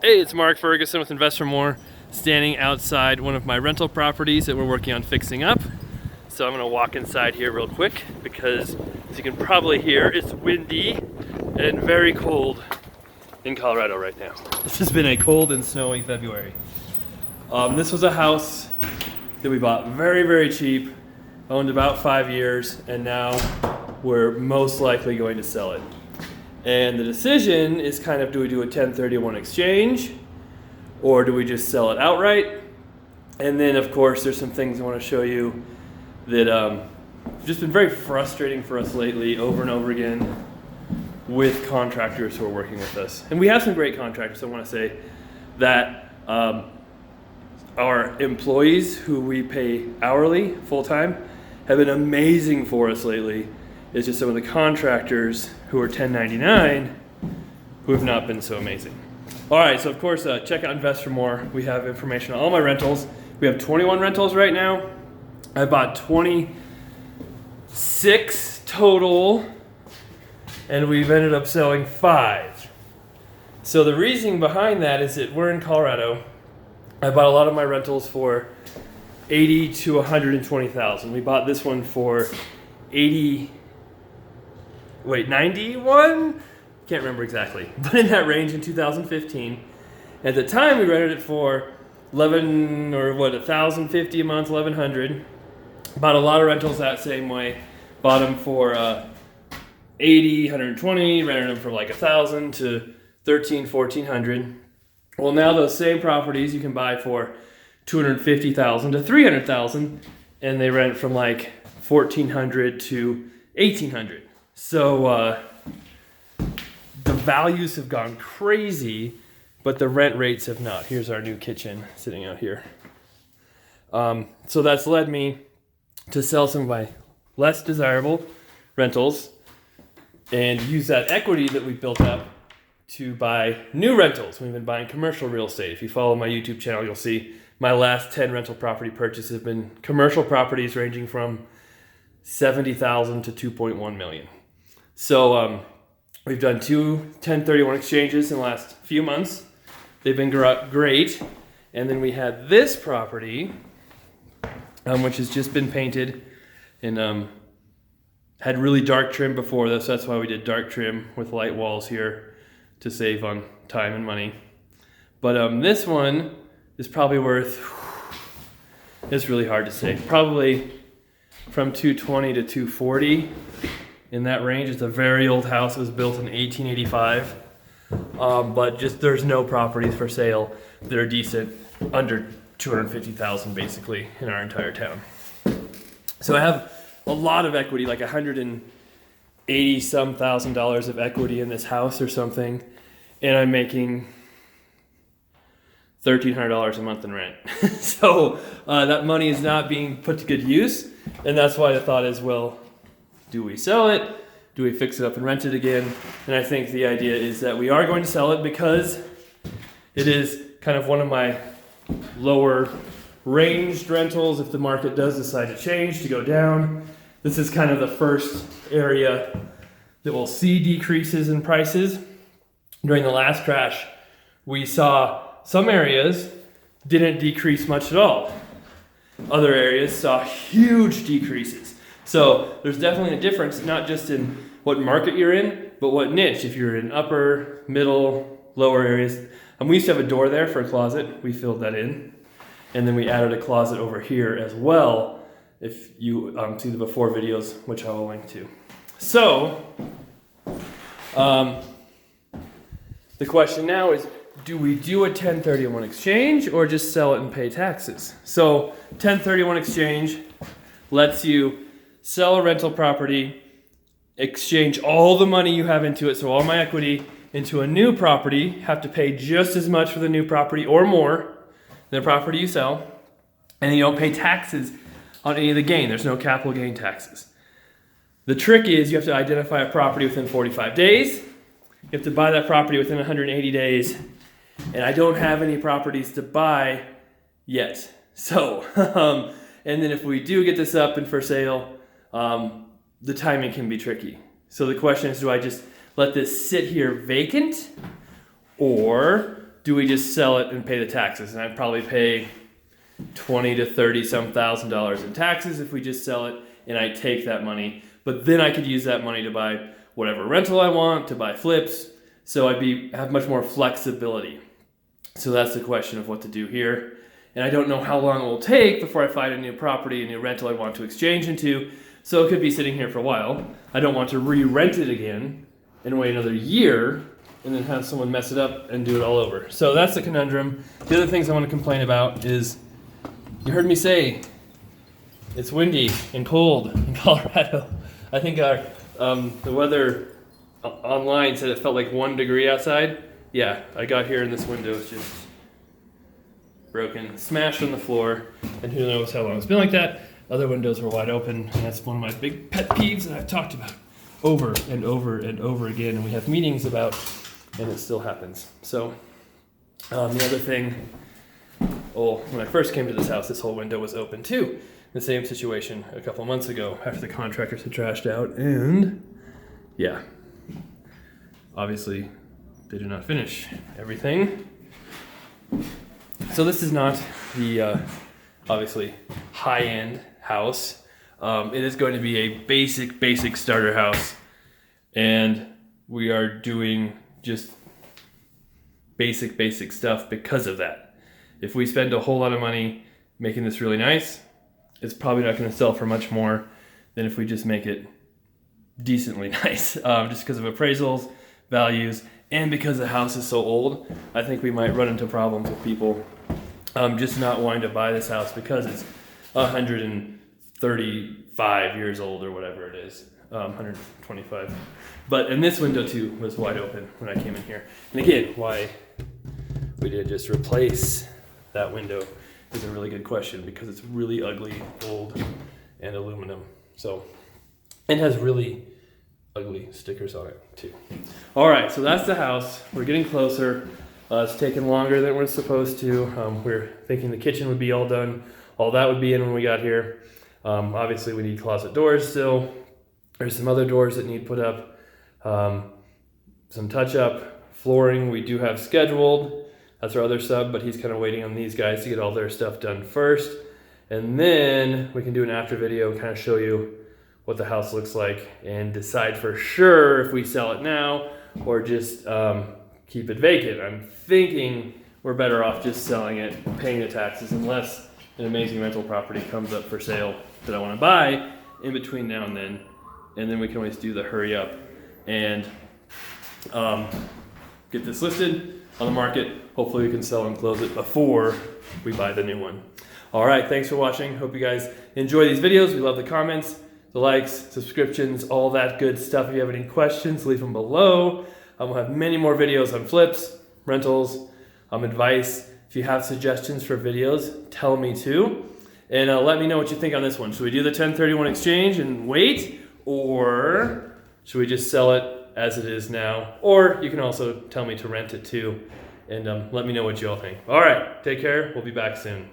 Hey, it's Mark Ferguson with Invest for More, standing outside one of my rental properties that we're working on fixing up. So I'm gonna walk inside here real quick because, as you can probably hear, it's windy and very cold in Colorado right now. This has been a cold and snowy February. This was a house that we bought very, very cheap, owned about 5 years, and now we're most likely going to sell it. And the decision is kind of, do we do a 1031 exchange or do we just sell it outright? And then of course there's some things I want to show you that have just been very frustrating for us lately, over and over again, with contractors who are working with us. And we have some great contractors. I want to say that our employees who we pay hourly, full-time, have been amazing for us lately. It's just some of the contractors who are 1099 who have not been so amazing. All right, so of course, check out Invest for More. We have information on all my rentals. We have 21 rentals right now. I bought 26 total, and we've ended up selling 5. So the reasoning behind that is that we're in Colorado. I bought a lot of my rentals for 80 to 120,000. We bought this one for 91? Can't remember exactly, but in that range in 2015. At the time, we rented it for 1,050 a month, 1,100. Bought a lot of rentals that same way. Bought them for 80, 120, rented them for like 1,000 to 13, 1,400. Well, now those same properties you can buy for 250,000 to 300,000, and they rent from like 1,400 to 1,800. So the values have gone crazy, but the rent rates have not. Here's our new kitchen sitting out here. So that's led me to sell some of my less desirable rentals and use that equity that we've built up to buy new rentals. We've been buying commercial real estate. If you follow my YouTube channel, you'll see my last 10 rental property purchases have been commercial properties ranging from 70,000 to 2.1 million. So we've done 2 1031 exchanges in the last few months. They've been great. And then we had this property, which has just been painted and had really dark trim before this. That's why we did dark trim with light walls here to save on time and money. But this one is probably worth, it's really hard to say, probably from 220 to 240. In that range. It's a very old house. It was built in 1885. But just there's no properties for sale that are decent under 250,000 basically in our entire town. So I have a lot of equity, like 180 some thousand dollars of equity in this house or something, and I'm making $1,300 a month in rent. So that money is not being put to good use, and that's why the thought is, well, do we sell it? Do we fix it up and rent it again? And I think the idea is that we are going to sell it because it is kind of one of my lower ranged rentals. If the market does decide to change, to go down, this is kind of the first area that will see decreases in prices. During the last crash, we saw some areas didn't decrease much at all. Other areas saw huge decreases. So there's definitely a difference, not just in what market you're in, but what niche. If you're in upper, middle, lower areas. We used to have a door there for a closet. We filled that in. And then we added a closet over here as well, if you see the before videos, which I will link to. So, the question now is, do we do a 1031 exchange or just sell it and pay taxes? So 1031 exchange lets you sell a rental property, exchange all the money you have into it, so all my equity, into a new property, have to pay just as much for the new property or more than the property you sell, and then you don't pay taxes on any of the gain. There's no capital gain taxes. The trick is you have to identify a property within 45 days. You have to buy that property within 180 days, and I don't have any properties to buy yet. So, and then if we do get this up and for sale, the timing can be tricky. So the question is, do I just let this sit here vacant, or do we just sell it and pay the taxes? And I'd probably pay 20 to 30 some $1,000 in taxes if we just sell it and I take that money. But then I could use that money to buy whatever rental I want, to buy flips. So have much more flexibility. So that's the question of what to do here. And I don't know how long it will take before I find a new property, a new rental I want to exchange into. So it could be sitting here for a while. I don't want to re-rent it again and wait another year and then have someone mess it up and do it all over. So that's the conundrum. The other things I want to complain about is, you heard me say, it's windy and cold in Colorado. I think the weather online said it felt like 1 degree outside. Yeah, I got here and this window is just broken, smashed on the floor, and who knows how long it's been like that. Other windows were wide open, and that's one of my big pet peeves that I've talked about over and over and over again, and we have meetings about, and it still happens. So the other thing, when I first came to this house, this whole window was open too. The same situation a couple months ago after the contractors had trashed out, and yeah, obviously they did not finish everything. So this is not the obviously high-end house. It is going to be a basic starter house, and we are doing just basic stuff because of that. If we spend a whole lot of money making this really nice, it's probably not going to sell for much more than if we just make it decently nice, just because of appraisals, values, and because the house is so old. I think we might run into problems with people just not wanting to buy this house because it's 135 years old or whatever it is, 125. And this window too was wide open when I came in here. And again, why we didn't just replace that window is a really good question, because it's really ugly, old, and aluminum. So, and has really ugly stickers on it too. All right, so that's the house. We're getting closer. It's taken longer than we're supposed to. We're thinking the kitchen would be all done. All that would be in when we got here. Obviously, we need closet doors still. There's some other doors that need put up. Some touch up. Flooring we do have scheduled. That's our other sub, but he's kind of waiting on these guys to get all their stuff done first. And then we can do an after video, kind of show you what the house looks like and decide for sure if we sell it now or just keep it vacant. I'm thinking we're better off just selling it, paying the taxes, unless an amazing rental property comes up for sale that I want to buy in between now and then we can always do the hurry up and get this listed on the market. Hopefully we can sell and close it before we buy the new one. All right, thanks for watching. Hope you guys enjoy these videos. We love the comments, the likes, subscriptions, all that good stuff. If you have any questions, leave them below. We'll have many more videos on flips, rentals, advice. If you have suggestions for videos, tell me too. And let me know what you think on this one. Should we do the 1031 exchange and wait? Or should we just sell it as it is now? Or you can also tell me to rent it too. And let me know what you all think. All right, take care. We'll be back soon.